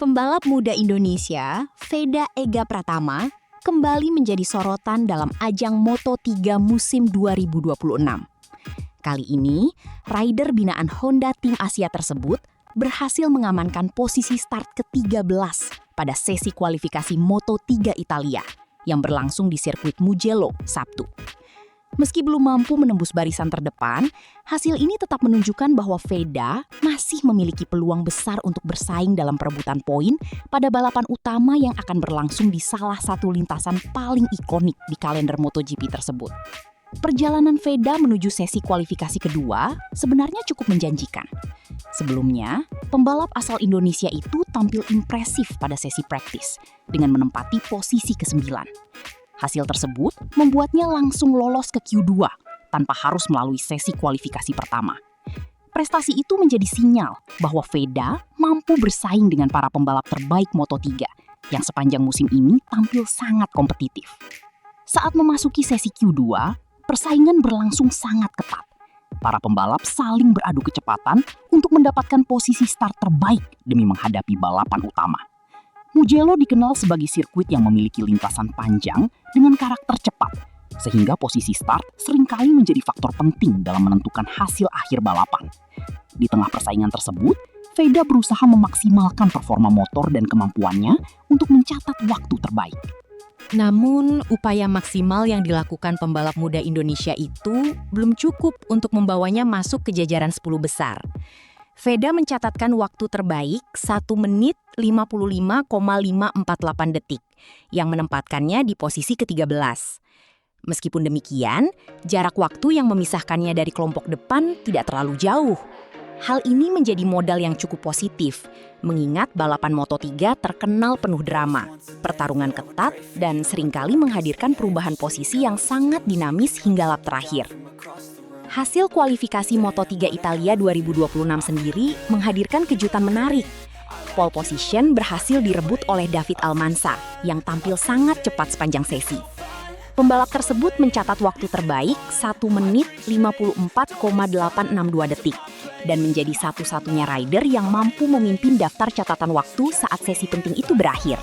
Pembalap muda Indonesia, Veda Ega Pratama, kembali menjadi sorotan dalam ajang Moto3 musim 2026. Kali ini, rider binaan Honda Tim Asia tersebut berhasil mengamankan posisi start ke-13 pada sesi kualifikasi Moto3 Italia yang berlangsung di sirkuit Mugello, Sabtu. Meski belum mampu menembus barisan terdepan, hasil ini tetap menunjukkan bahwa Veda masih memiliki peluang besar untuk bersaing dalam perebutan poin pada balapan utama yang akan berlangsung di salah satu lintasan paling ikonik di kalender MotoGP tersebut. Perjalanan Veda menuju sesi kualifikasi kedua sebenarnya cukup menjanjikan. Sebelumnya, pembalap asal Indonesia itu tampil impresif pada sesi praktis dengan menempati posisi ke-9. Hasil tersebut membuatnya langsung lolos ke Q2 tanpa harus melalui sesi kualifikasi pertama. Prestasi itu menjadi sinyal bahwa Veda mampu bersaing dengan para pembalap terbaik Moto3 yang sepanjang musim ini tampil sangat kompetitif. Saat memasuki sesi Q2, persaingan berlangsung sangat ketat. Para pembalap saling beradu kecepatan untuk mendapatkan posisi start terbaik demi menghadapi balapan utama. Mugello dikenal sebagai sirkuit yang memiliki lintasan panjang dengan karakter cepat, sehingga posisi start seringkali menjadi faktor penting dalam menentukan hasil akhir balapan. Di tengah persaingan tersebut, Veda berusaha memaksimalkan performa motor dan kemampuannya untuk mencatat waktu terbaik. Namun, upaya maksimal yang dilakukan pembalap muda Indonesia itu belum cukup untuk membawanya masuk ke jajaran 10 besar. Veda mencatatkan waktu terbaik 1 menit 55,548 detik, yang menempatkannya di posisi ke-13. Meskipun demikian, jarak waktu yang memisahkannya dari kelompok depan tidak terlalu jauh. Hal ini menjadi modal yang cukup positif, mengingat balapan Moto3 terkenal penuh drama, pertarungan ketat, dan seringkali menghadirkan perubahan posisi yang sangat dinamis hingga lap terakhir. Hasil kualifikasi Moto3 Italia 2026 sendiri menghadirkan kejutan menarik. Pole position berhasil direbut oleh David Almansa yang tampil sangat cepat sepanjang sesi. Pembalap tersebut mencatat waktu terbaik 1 menit 54,862 detik dan menjadi satu-satunya rider yang mampu memimpin daftar catatan waktu saat sesi penting itu berakhir.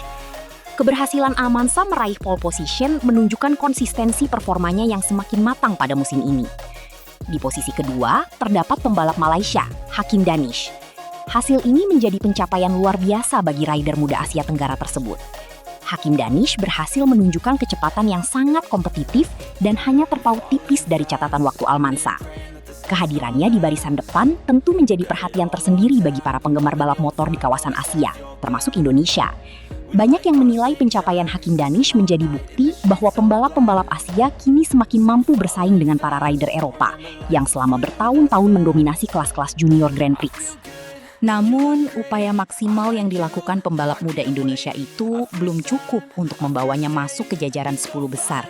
Keberhasilan Almansa meraih pole position menunjukkan konsistensi performanya yang semakin matang pada musim ini. Di posisi kedua, terdapat pembalap Malaysia, Hakim Danish. Hasil ini menjadi pencapaian luar biasa bagi rider muda Asia Tenggara tersebut. Hakim Danish berhasil menunjukkan kecepatan yang sangat kompetitif dan hanya terpaut tipis dari catatan waktu Almansa. Kehadirannya di barisan depan tentu menjadi perhatian tersendiri bagi para penggemar balap motor di kawasan Asia, termasuk Indonesia. Banyak yang menilai pencapaian Hakim Danish menjadi bukti bahwa pembalap-pembalap Asia kini semakin mampu bersaing dengan para rider Eropa yang selama bertahun-tahun mendominasi kelas-kelas junior Grand Prix. Namun, upaya maksimal yang dilakukan pembalap muda Indonesia itu belum cukup untuk membawanya masuk ke jajaran 10 besar.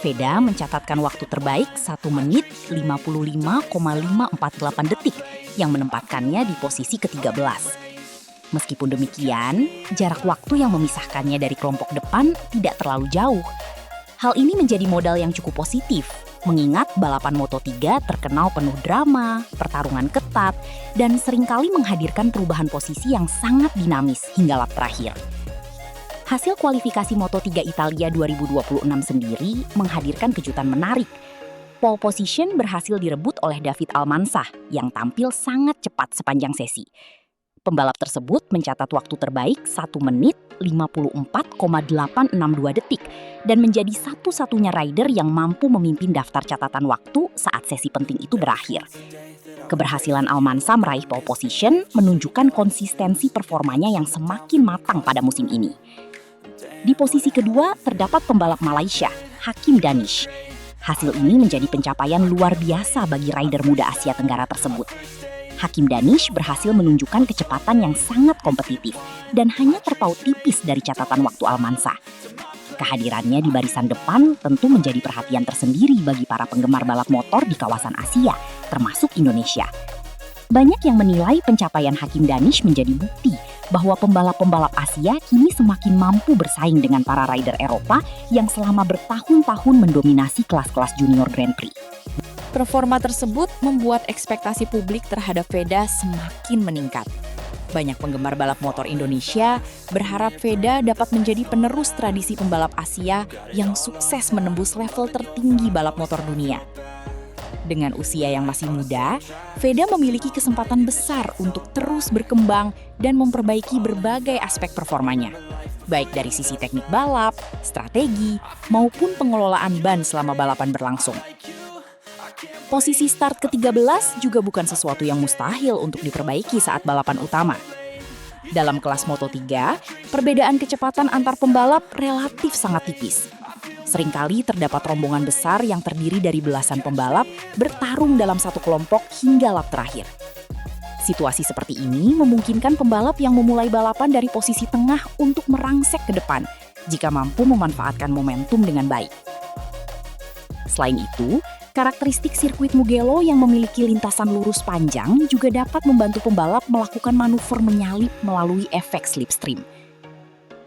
Veda mencatatkan waktu terbaik 1 menit 55,548 detik yang menempatkannya di posisi ke-13. Meskipun demikian, jarak waktu yang memisahkannya dari kelompok depan tidak terlalu jauh. Hal ini menjadi modal yang cukup positif, mengingat balapan Moto3 terkenal penuh drama, pertarungan ketat, dan seringkali menghadirkan perubahan posisi yang sangat dinamis hingga lap terakhir. Hasil kualifikasi Moto3 Italia 2026 sendiri menghadirkan kejutan menarik. Pole position berhasil direbut oleh David Almansa yang tampil sangat cepat sepanjang sesi. Pembalap tersebut mencatat waktu terbaik 1 menit 54,862 detik dan menjadi satu-satunya rider yang mampu memimpin daftar catatan waktu saat sesi penting itu berakhir. Keberhasilan Almansa meraih pole position menunjukkan konsistensi performanya yang semakin matang pada musim ini. Di posisi kedua terdapat pembalap Malaysia, Hakim Danish. Hasil ini menjadi pencapaian luar biasa bagi rider muda Asia Tenggara tersebut. Hakim Danish berhasil menunjukkan kecepatan yang sangat kompetitif dan hanya terpaut tipis dari catatan waktu Almansa. Kehadirannya di barisan depan tentu menjadi perhatian tersendiri bagi para penggemar balap motor di kawasan Asia, termasuk Indonesia. Banyak yang menilai pencapaian Hakim Danish menjadi bukti bahwa pembalap-pembalap Asia kini semakin mampu bersaing dengan para rider Eropa yang selama bertahun-tahun mendominasi kelas-kelas junior Grand Prix. Performa tersebut membuat ekspektasi publik terhadap Veda semakin meningkat. Banyak penggemar balap motor Indonesia berharap Veda dapat menjadi penerus tradisi pembalap Asia yang sukses menembus level tertinggi balap motor dunia. Dengan usia yang masih muda, Veda memiliki kesempatan besar untuk terus berkembang dan memperbaiki berbagai aspek performanya, baik dari sisi teknik balap, strategi, maupun pengelolaan ban selama balapan berlangsung. Posisi start ke-13 juga bukan sesuatu yang mustahil untuk diperbaiki saat balapan utama. Dalam kelas Moto3, perbedaan kecepatan antar pembalap relatif sangat tipis. Seringkali terdapat rombongan besar yang terdiri dari belasan pembalap bertarung dalam satu kelompok hingga lap terakhir. Situasi seperti ini memungkinkan pembalap yang memulai balapan dari posisi tengah untuk merangsek ke depan jika mampu memanfaatkan momentum dengan baik. Selain itu, karakteristik sirkuit Mugello yang memiliki lintasan lurus panjang juga dapat membantu pembalap melakukan manuver menyalip melalui efek slipstream.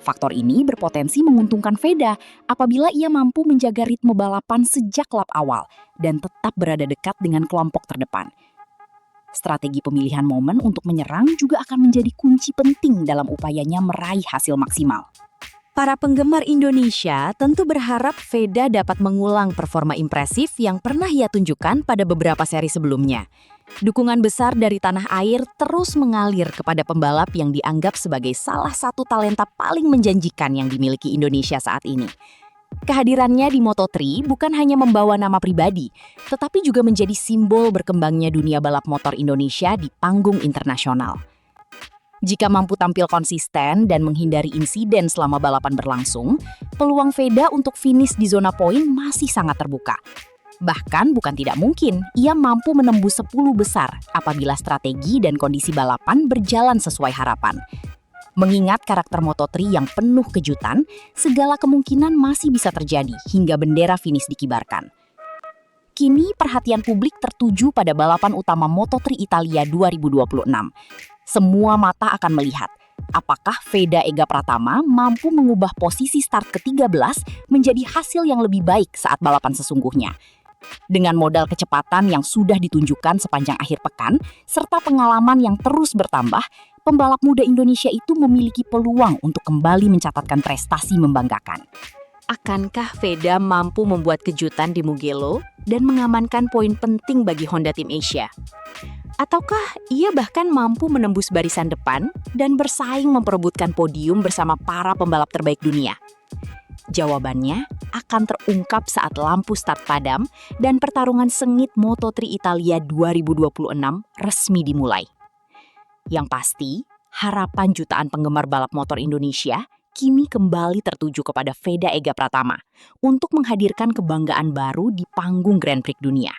Faktor ini berpotensi menguntungkan Veda apabila ia mampu menjaga ritme balapan sejak lap awal dan tetap berada dekat dengan kelompok terdepan. Strategi pemilihan momen untuk menyerang juga akan menjadi kunci penting dalam upayanya meraih hasil maksimal. Para penggemar Indonesia tentu berharap Veda dapat mengulang performa impresif yang pernah ia tunjukkan pada beberapa seri sebelumnya. Dukungan besar dari tanah air terus mengalir kepada pembalap yang dianggap sebagai salah satu talenta paling menjanjikan yang dimiliki Indonesia saat ini. Kehadirannya di Moto3 bukan hanya membawa nama pribadi, tetapi juga menjadi simbol berkembangnya dunia balap motor Indonesia di panggung internasional. Jika mampu tampil konsisten dan menghindari insiden selama balapan berlangsung, peluang Veda untuk finish di zona poin masih sangat terbuka. Bahkan bukan tidak mungkin, ia mampu menembus 10 besar apabila strategi dan kondisi balapan berjalan sesuai harapan. Mengingat karakter Moto3 yang penuh kejutan, segala kemungkinan masih bisa terjadi hingga bendera finish dikibarkan. Kini perhatian publik tertuju pada balapan utama Moto3 Italia 2026. Semua mata akan melihat apakah Veda Ega Pratama mampu mengubah posisi start ke-13 menjadi hasil yang lebih baik saat balapan sesungguhnya. Dengan modal kecepatan yang sudah ditunjukkan sepanjang akhir pekan, serta pengalaman yang terus bertambah, pembalap muda Indonesia itu memiliki peluang untuk kembali mencatatkan prestasi membanggakan. Akankah Veda mampu membuat kejutan di Mugello dan mengamankan poin penting bagi Honda Tim Asia? Ataukah ia bahkan mampu menembus barisan depan dan bersaing memperebutkan podium bersama para pembalap terbaik dunia? Jawabannya akan terungkap saat lampu start padam dan pertarungan sengit Moto3 Italia 2026 resmi dimulai. Yang pasti, harapan jutaan penggemar balap motor Indonesia kini kembali tertuju kepada Veda Ega Pratama untuk menghadirkan kebanggaan baru di panggung Grand Prix dunia.